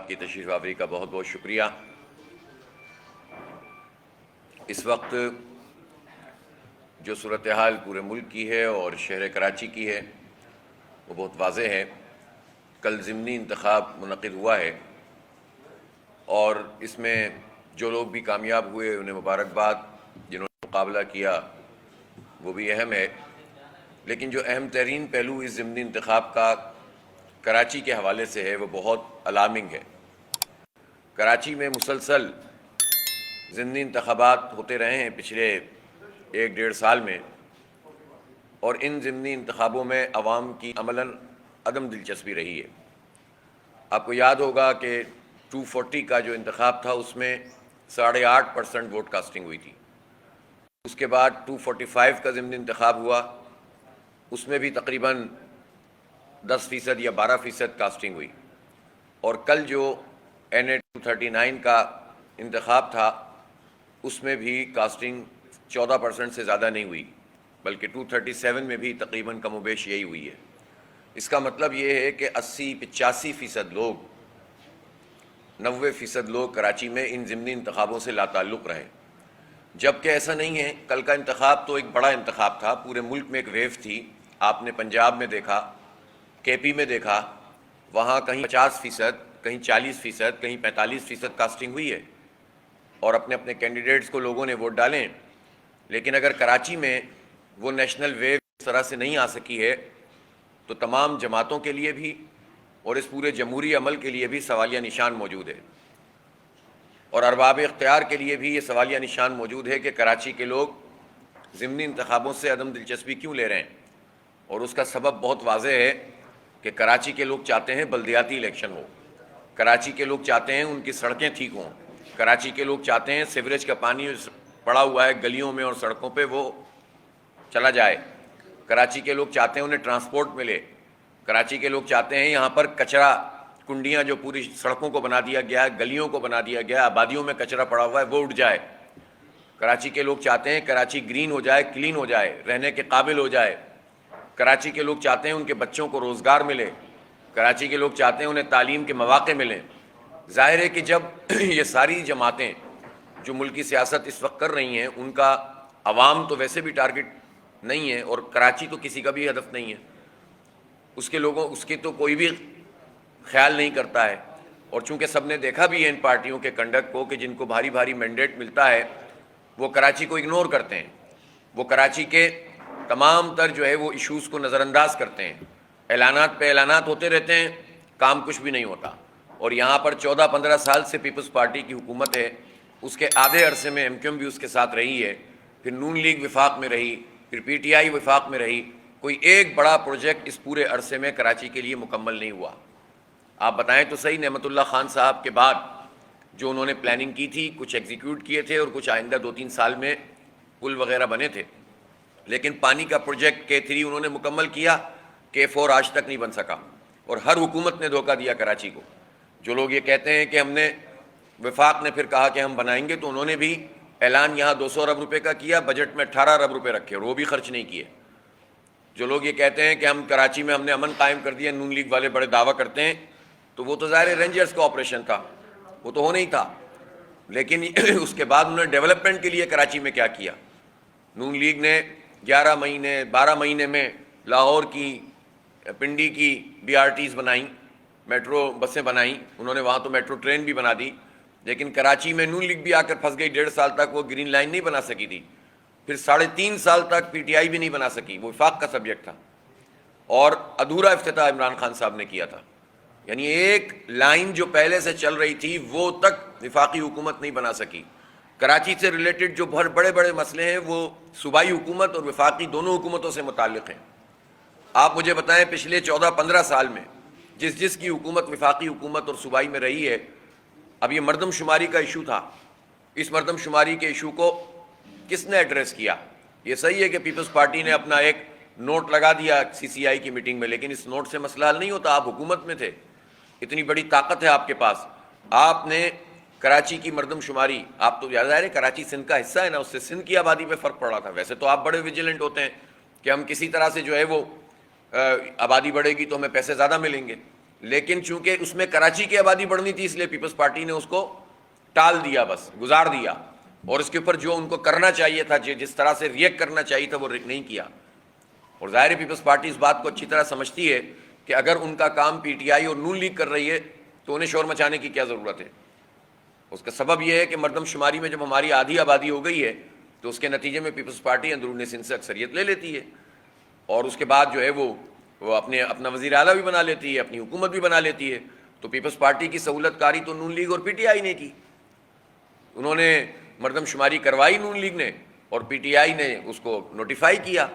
صاحب کی تشریف آوری کا بہت بہت شکریہ۔ اس وقت جو صورتحال پورے ملک کی ہے اور شہر کراچی کی ہے وہ بہت واضح ہے۔ کل ضمنی انتخاب منعقد ہوا ہے اور اس میں جو لوگ بھی کامیاب ہوئے انہیں مبارکباد، جنہوں نے مقابلہ کیا وہ بھی اہم ہے، لیکن جو اہم ترین پہلو اس ضمنی انتخاب کا کراچی کے حوالے سے ہے وہ بہت الارمنگ ہے۔ کراچی میں مسلسل ضمنی انتخابات ہوتے رہے ہیں پچھلے 1-1.5 سال میں، اور ان ضمنی انتخابوں میں عوام کی عملاً عدم دلچسپی رہی ہے۔ آپ کو یاد ہوگا کہ 240 کا جو انتخاب تھا اس میں 8.5% ووٹ کاسٹنگ ہوئی تھی۔ اس کے بعد 245 کا ضمنی انتخاب ہوا، اس میں بھی تقریباً 10% یا 12% کاسٹنگ ہوئی، اور کل جو NA 239 کا انتخاب تھا اس میں بھی کاسٹنگ 14% سے زیادہ نہیں ہوئی، بلکہ 237 میں بھی تقریباً کم و بیش یہی ہوئی ہے۔ اس کا مطلب یہ ہے کہ 80-85% لوگ، 90% لوگ کراچی میں ان ضمنی انتخابوں سے لا تعلق رہے، جبکہ ایسا نہیں ہے۔ کل کا انتخاب تو ایک بڑا انتخاب تھا، پورے ملک میں ایک ویو تھی۔ آپ نے پنجاب میں دیکھا، KP میں دیکھا، وہاں کہیں 50%، کہیں 40%، کہیں 45% کاسٹنگ ہوئی ہے، اور اپنے اپنے کینڈیڈیٹس کو لوگوں نے ووٹ ڈالیں۔ لیکن اگر کراچی میں وہ نیشنل ویو اس طرح سے نہیں آ سکی ہے تو تمام جماعتوں کے لیے بھی اور اس پورے جمہوری عمل کے لیے بھی سوالیہ نشان موجود ہے، اور ارباب اختیار کے لیے بھی یہ سوالیہ نشان موجود ہے کہ کراچی کے لوگ ضمنی انتخابوں سے عدم دلچسپی کیوں لے رہے ہیں۔ اور اس کا سبب بہت واضح ہے کہ کراچی کے لوگ چاہتے ہیں بلدیاتی الیکشن ہو، کراچی کے لوگ چاہتے ہیں ان کی سڑکیں ٹھیک ہوں، کراچی کے لوگ چاہتے ہیں سیوریج کا پانی پڑا ہوا ہے گلیوں میں اور سڑکوں پہ وہ چلا جائے، کراچی کے لوگ چاہتے ہیں انہیں ٹرانسپورٹ ملے، کراچی کے لوگ چاہتے ہیں یہاں پر کچرا کنڈیاں جو پوری سڑکوں کو بنا دیا گیا ہے، گلیوں کو بنا دیا گیا ہے، آبادیوں میں کچرا پڑا ہوا ہے وہ اٹھ جائے۔ کراچی کے لوگ چاہتے ہیں کراچی گرین ہو جائے، کلین ہو جائے، رہنے کے قابل ہو جائے۔ کراچی کے لوگ چاہتے ہیں ان کے بچوں کو روزگار ملے، کراچی کے لوگ چاہتے ہیں انہیں تعلیم کے مواقع ملیں۔ ظاہر ہے کہ جب یہ ساری جماعتیں جو ملکی سیاست اس وقت کر رہی ہیں ان کا عوام تو ویسے بھی ٹارگٹ نہیں ہے، اور کراچی تو کسی کا بھی ہدف نہیں ہے، اس کے تو کوئی بھی خیال نہیں کرتا ہے۔ اور چونکہ سب نے دیکھا بھی ہے ان پارٹیوں کے کنڈکٹ کو کہ جن کو بھاری بھاری مینڈیٹ ملتا ہے وہ کراچی کو اگنور کرتے ہیں، وہ کراچی کے تمام تر جو ہے وہ ایشوز کو نظر انداز کرتے ہیں، اعلانات پہ اعلانات ہوتے رہتے ہیں، کام کچھ بھی نہیں ہوتا۔ اور یہاں پر 14-15 سال سے پیپلز پارٹی کی حکومت ہے، اس کے آدھے عرصے میں MQM بھی اس کے ساتھ رہی ہے، پھر نون لیگ وفاق میں رہی، پھر PTI وفاق میں رہی، کوئی ایک بڑا پروجیکٹ اس پورے عرصے میں کراچی کے لیے مکمل نہیں ہوا۔ آپ بتائیں تو صحیح، نعمت اللہ خان صاحب کے بعد جو انہوں نے پلاننگ کی تھی کچھ ایگزیکیوٹ کیے تھے اور کچھ آئندہ 2-3 سال میں پل وغیرہ بنے تھے، لیکن پانی کا پروجیکٹ K3 انہوں نے مکمل کیا، K4 آج تک نہیں بن سکا، اور ہر حکومت نے دھوکہ دیا کراچی کو۔ جو لوگ یہ کہتے ہیں کہ ہم نے وفاق نے پھر کہا کہ ہم بنائیں گے، تو انہوں نے بھی اعلان یہاں 200 ارب روپے کا کیا، بجٹ میں 18 ارب روپے رکھے اور وہ بھی خرچ نہیں کیے۔ جو لوگ یہ کہتے ہیں کہ ہم کراچی میں ہم نے امن قائم کر دیا، نون لیگ والے بڑے دعویٰ کرتے ہیں، تو وہ تو ظاہر رینجرز کا آپریشن تھا، وہ تو ہونا ہی تھا۔ لیکن اس کے بعد انہوں نے ڈیولپمنٹ کے لیے کراچی میں کیا کیا؟ نون لیگ نے 12 مہینے میں لاہور کی، پنڈی کی BRTs بنائیں، میٹرو بسیں بنائیں، انہوں نے وہاں تو میٹرو ٹرین بھی بنا دی، لیکن کراچی میں نون لیگ بھی آ کر پھنس گئی، 1.5 سال تک وہ گرین لائن نہیں بنا سکی تھی، پھر 3.5 سال تک PTI بھی نہیں بنا سکی، وہ وفاق کا سبجیکٹ تھا، اور ادھورا افتتاح عمران خان صاحب نے کیا تھا۔ یعنی ایک لائن جو پہلے سے چل رہی تھی وہ تک وفاقی حکومت نہیں بنا سکی۔ کراچی سے ریلیٹڈ جو بہت بڑے بڑے مسئلے ہیں وہ صوبائی حکومت اور وفاقی دونوں حکومتوں سے متعلق ہیں۔ آپ مجھے بتائیں پچھلے 14-15 سال میں جس کی حکومت وفاقی حکومت اور صوبائی میں رہی ہے، اب یہ مردم شماری کا ایشو تھا، اس مردم شماری کے ایشو کو کس نے ایڈریس کیا؟ یہ صحیح ہے کہ پیپلز پارٹی نے اپنا ایک نوٹ لگا دیا CCI کی میٹنگ میں، لیکن اس نوٹ سے مسئلہ حل نہیں ہوتا۔ آپ حکومت میں تھے، اتنی بڑی طاقت ہے آپ کے پاس، آپ نے کراچی کی مردم شماری، آپ تو یاد ہے کراچی سندھ کا حصہ ہے نا، اس سے سندھ کی آبادی پہ فرق پڑ رہا تھا۔ ویسے تو آپ بڑے ویجیلنٹ ہوتے ہیں کہ ہم کسی طرح سے جو ہے وہ آبادی بڑھے گی تو ہمیں پیسے زیادہ ملیں گے، لیکن چونکہ اس میں کراچی کی آبادی بڑھنی تھی، اس لیے پیپلز پارٹی نے اس کو ٹال دیا، بس گزار دیا، اور اس کے اوپر جو ان کو کرنا چاہیے تھا، جس طرح سے ریئیکٹ کرنا چاہیے تھا، وہ نہیں کیا۔ اور ظاہر ہے پیپلز پارٹی اس بات کو اچھی طرح سمجھتی ہے کہ اگر ان کا کام پی ٹی آئی اور نون لیگ کر رہی ہے تو انہیں شور مچانے کی کیا ضرورت ہے۔ اس کا سبب یہ ہے کہ مردم شماری میں جب ہماری آدھی آبادی ہو گئی ہے تو اس کے نتیجے میں پیپلز پارٹی اندرون سندھ سے اکثریت لے لیتی ہے، اور اس کے بعد جو ہے وہ اپنا وزیر اعلیٰ بھی بنا لیتی ہے، اپنی حکومت بھی بنا لیتی ہے۔ تو پیپلز پارٹی کی سہولت کاری تو نون لیگ اور پی ٹی آئی نے کی، انہوں نے مردم شماری کروائی نون لیگ نے، اور پی ٹی آئی نے اس کو نوٹیفائی کیا۔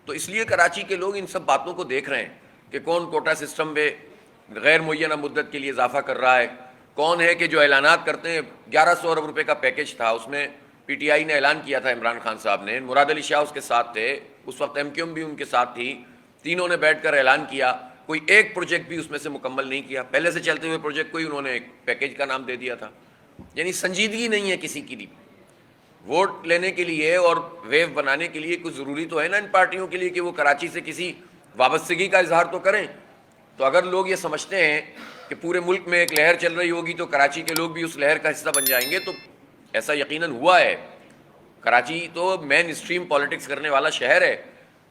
تو اس لیے کراچی کے لوگ ان سب باتوں کو دیکھ رہے ہیں کہ کون کوٹا سسٹم میں غیر معینہ مدت کے لیے اضافہ کر رہا ہے، کون ہے کہ جو اعلانات کرتے ہیں۔ 1100 ارب روپے کا پیکج تھا، اس میں پی ٹی آئی نے اعلان کیا تھا، عمران خان صاحب نے، مراد علی شاہ اس کے ساتھ تھے، اس وقت ایم کیو ایم بھی ان کے ساتھ تھی، تینوں نے بیٹھ کر اعلان کیا، کوئی ایک پروجیکٹ بھی اس میں سے مکمل نہیں کیا، پہلے سے چلتے ہوئے پروجیکٹ کو ہی انہوں نے ایک پیکج کا نام دے دیا تھا۔ یعنی سنجیدگی نہیں ہے کسی کی بھی۔ ووٹ لینے کے لیے اور ویو بنانے کے لیے کچھ ضروری تو ہے نا ان پارٹیوں کے لیے کہ وہ کراچی سے کسی وابستگی کا اظہار تو کریں۔ تو اگر لوگ یہ سمجھتے ہیں کہ پورے ملک میں ایک لہر چل رہی ہوگی تو کراچی کے لوگ بھی اس لہر کا حصہ بن جائیں گے، تو ایسا یقیناً ہوا ہے۔ کراچی تو مین اسٹریم پالیٹکس کرنے والا شہر ہے،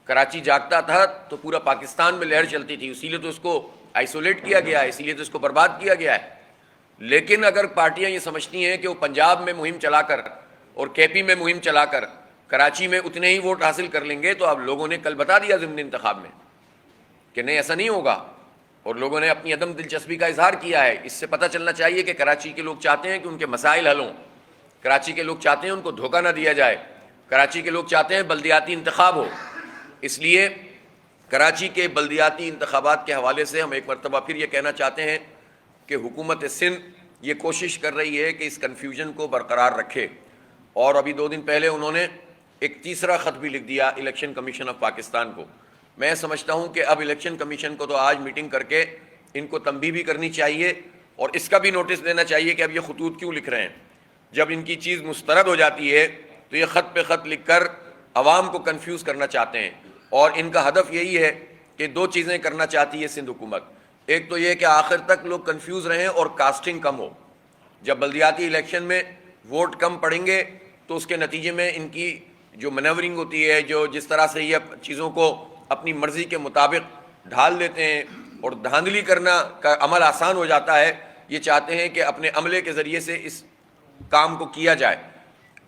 کراچی جاگتا تھا تو پورا پاکستان میں لہر چلتی تھی، اسی لیے تو اس کو آئسولیٹ کیا گیا ہے، اسی لیے تو اس کو برباد کیا گیا ہے۔ لیکن اگر پارٹیاں یہ سمجھتی ہیں کہ وہ پنجاب میں مہم چلا کر اور کے پی میں مہم چلا کر کراچی میں اتنے ہی ووٹ حاصل کر لیں گے، تو اب لوگوں نے کل بتا دیا ضمنی انتخاب میں کہ نہیں، ایسا نہیں ہوگا، اور لوگوں نے اپنی عدم دلچسپی کا اظہار کیا ہے۔ اس سے پتہ چلنا چاہیے کہ کراچی کے لوگ چاہتے ہیں کہ ان کے مسائل حل ہوں، کراچی کے لوگ چاہتے ہیں ان کو دھوکہ نہ دیا جائے، کراچی کے لوگ چاہتے ہیں بلدیاتی انتخاب ہو۔ اس لیے کراچی کے بلدیاتی انتخابات کے حوالے سے ہم ایک مرتبہ پھر یہ کہنا چاہتے ہیں کہ حکومت سندھ یہ کوشش کر رہی ہے کہ اس کنفیوژن کو برقرار رکھے، اور ابھی 2 دن پہلے انہوں نے ایک تیسرا خط بھی لکھ دیا الیکشن کمیشن آف پاکستان کو۔ میں سمجھتا ہوں کہ اب الیکشن کمیشن کو تو آج میٹنگ کر کے ان کو تنبیہ بھی کرنی چاہیے، اور اس کا بھی نوٹس دینا چاہیے کہ اب یہ خطوط کیوں لکھ رہے ہیں۔ جب ان کی چیز مسترد ہو جاتی ہے تو یہ خط پہ خط لکھ کر عوام کو کنفیوز کرنا چاہتے ہیں، اور ان کا ہدف یہی ہے کہ 2 چیزیں کرنا چاہتی ہے سندھ حکومت۔ ایک تو یہ کہ آخر تک لوگ کنفیوز رہیں اور کاسٹنگ کم ہو۔ جب بلدیاتی الیکشن میں ووٹ کم پڑیں گے تو اس کے نتیجے میں ان کی جو مینورنگ ہوتی ہے، جس طرح سے یہ چیزوں کو اپنی مرضی کے مطابق ڈھال دیتے ہیں اور دھاندلی کرنا کا عمل آسان ہو جاتا ہے، یہ چاہتے ہیں کہ اپنے عملے کے ذریعے سے اس کام کو کیا جائے،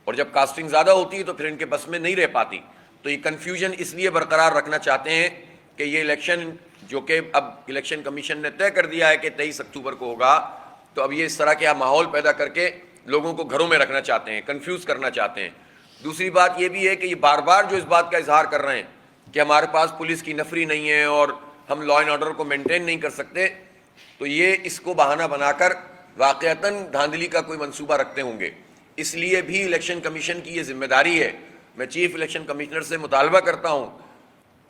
اور جب کاسٹنگ زیادہ ہوتی ہے تو پھر ان کے بس میں نہیں رہ پاتی۔ تو یہ کنفیوژن اس لیے برقرار رکھنا چاہتے ہیں کہ یہ الیکشن، جو کہ اب الیکشن کمیشن نے طے کر دیا ہے کہ 23 اکتوبر کو ہوگا، تو اب یہ اس طرح کے ماحول پیدا کر کے لوگوں کو گھروں میں رکھنا چاہتے ہیں، کنفیوز کرنا چاہتے ہیں۔ دوسری بات یہ بھی ہے کہ یہ بار بار جو اس بات کا اظہار کر رہے ہیں کہ ہمارے پاس پولیس کی نفری نہیں ہے اور ہم لا اینڈ آرڈر کو مینٹین نہیں کر سکتے، تو یہ اس کو بہانہ بنا کر واقعتاً دھاندلی کا کوئی منصوبہ رکھتے ہوں گے۔ اس لیے بھی الیکشن کمیشن کی یہ ذمہ داری ہے۔ میں چیف الیکشن کمشنر سے مطالبہ کرتا ہوں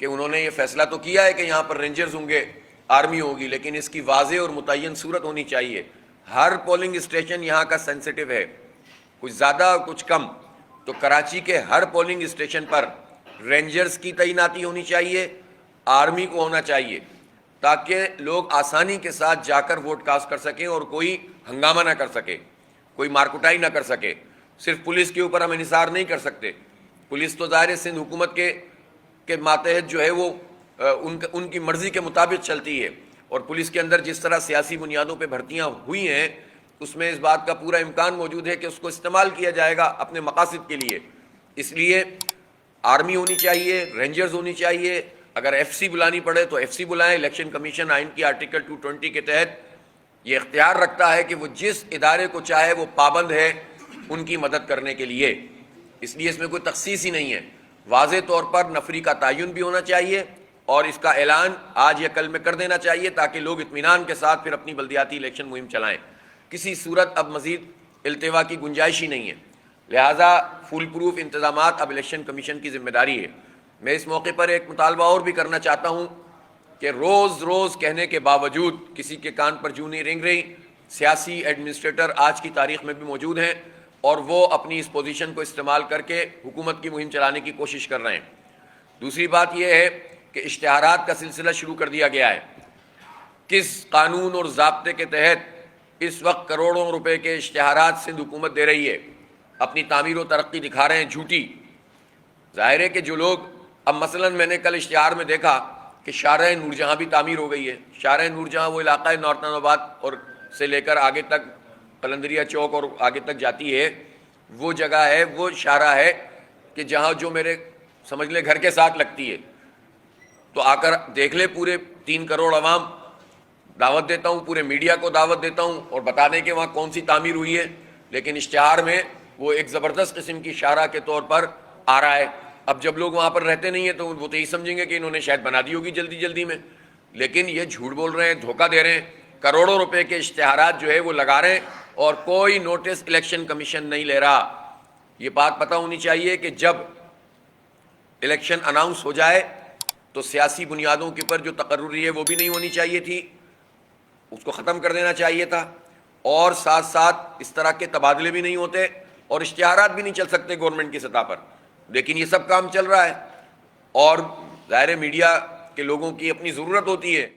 کہ انہوں نے یہ فیصلہ تو کیا ہے کہ یہاں پر رینجرز ہوں گے، آرمی ہوگی، لیکن اس کی واضح اور متعین صورت ہونی چاہیے۔ ہر پولنگ اسٹیشن یہاں کا سینسٹیو ہے، کچھ زیادہ کچھ کم، تو کراچی کے ہر پولنگ اسٹیشن پر رینجرز کی تعیناتی ہونی چاہیے، آرمی کو ہونا چاہیے، تاکہ لوگ آسانی کے ساتھ جا کر ووٹ کاسٹ کر سکیں اور کوئی ہنگامہ نہ کر سکے، کوئی مارکوٹائی نہ کر سکے۔ صرف پولیس کے اوپر ہم انحصار نہیں کر سکتے، پولیس تو ظاہر سندھ حکومت کے ماتحت جو ہے وہ ان کی مرضی کے مطابق چلتی ہے، اور پولیس کے اندر جس طرح سیاسی بنیادوں پہ بھرتیاں ہوئی ہیں اس میں اس بات کا پورا امکان موجود ہے کہ اس کو استعمال کیا جائے گا اپنے مقاصد کے لیے۔ اس لیے آرمی ہونی چاہیے، رینجرز ہونی چاہیے، اگر ایف سی بلانی پڑے تو ایف سی بلائیں۔ الیکشن کمیشن آئین کی آرٹیکل 220 کے تحت یہ اختیار رکھتا ہے کہ وہ جس ادارے کو چاہے وہ پابند ہے ان کی مدد کرنے کے لیے۔ اس لیے اس میں کوئی تخصیص ہی نہیں ہے، واضح طور پر نفری کا تعین بھی ہونا چاہیے، اور اس کا اعلان آج یا کل میں کر دینا چاہیے تاکہ لوگ اطمینان کے ساتھ پھر اپنی بلدیاتی الیکشن مہم چلائیں۔ کسی صورت اب مزید التوا کی گنجائش ہی نہیں ہے، لہٰذا فول پروف انتظامات اب الیکشن کمیشن کی ذمہ داری ہے۔ میں اس موقع پر ایک مطالبہ اور بھی کرنا چاہتا ہوں کہ روز روز کہنے کے باوجود کسی کے کان پر جوں نہیں رنگ رہی۔ سیاسی ایڈمنسٹریٹر آج کی تاریخ میں بھی موجود ہیں اور وہ اپنی اس پوزیشن کو استعمال کر کے حکومت کی مہم چلانے کی کوشش کر رہے ہیں۔ دوسری بات یہ ہے کہ اشتہارات کا سلسلہ شروع کر دیا گیا ہے۔ کس قانون اور ضابطے کے تحت اس وقت کروڑوں روپے کے اشتہارات سندھ حکومت دے رہی ہے؟ اپنی تعمیر و ترقی دکھا رہے ہیں جھوٹی۔ ظاہر ہے کہ جو لوگ، اب مثلا میں نے کل اشتہار میں دیکھا کہ شارع نور جہاں بھی تعمیر ہو گئی ہے۔ شارع نور جہاں وہ علاقہ ہے نارتن آباد اور سے لے کر آگے تک قلندریہ چوک اور آگے تک جاتی ہے، وہ جگہ ہے، وہ شارع ہے کہ جہاں جو میرے سمجھ لے گھر کے ساتھ لگتی ہے۔ تو آ کر دیکھ لے، پورے 3 کروڑ عوام، دعوت دیتا ہوں، پورے میڈیا کو دعوت دیتا ہوں اور بتا دیں کہ وہاں کون سی تعمیر ہوئی ہے، لیکن اشتہار میں وہ ایک زبردست قسم کی شارع کے طور پر آ رہا ہے۔ اب جب لوگ وہاں پر رہتے نہیں ہیں تو وہ تو یہی سمجھیں گے کہ انہوں نے شاید بنا دی ہوگی جلدی جلدی میں، لیکن یہ جھوٹ بول رہے ہیں، دھوکہ دے رہے ہیں۔ کروڑوں روپے کے اشتہارات جو ہے وہ لگا رہے ہیں اور کوئی نوٹس الیکشن کمیشن نہیں لے رہا۔ یہ بات پتہ ہونی چاہیے کہ جب الیکشن اناؤنس ہو جائے تو سیاسی بنیادوں کے اوپر جو تقرری ہے وہ بھی نہیں ہونی چاہیے تھی، اس کو ختم کر دینا چاہیے تھا، اور ساتھ ساتھ اس طرح کے تبادلے بھی نہیں ہوتے اور اشتہارات بھی نہیں چل سکتے گورنمنٹ کی سطح پر، لیکن یہ سب کام چل رہا ہے۔ اور ظاہر میڈیا کے لوگوں کی اپنی ضرورت ہوتی ہے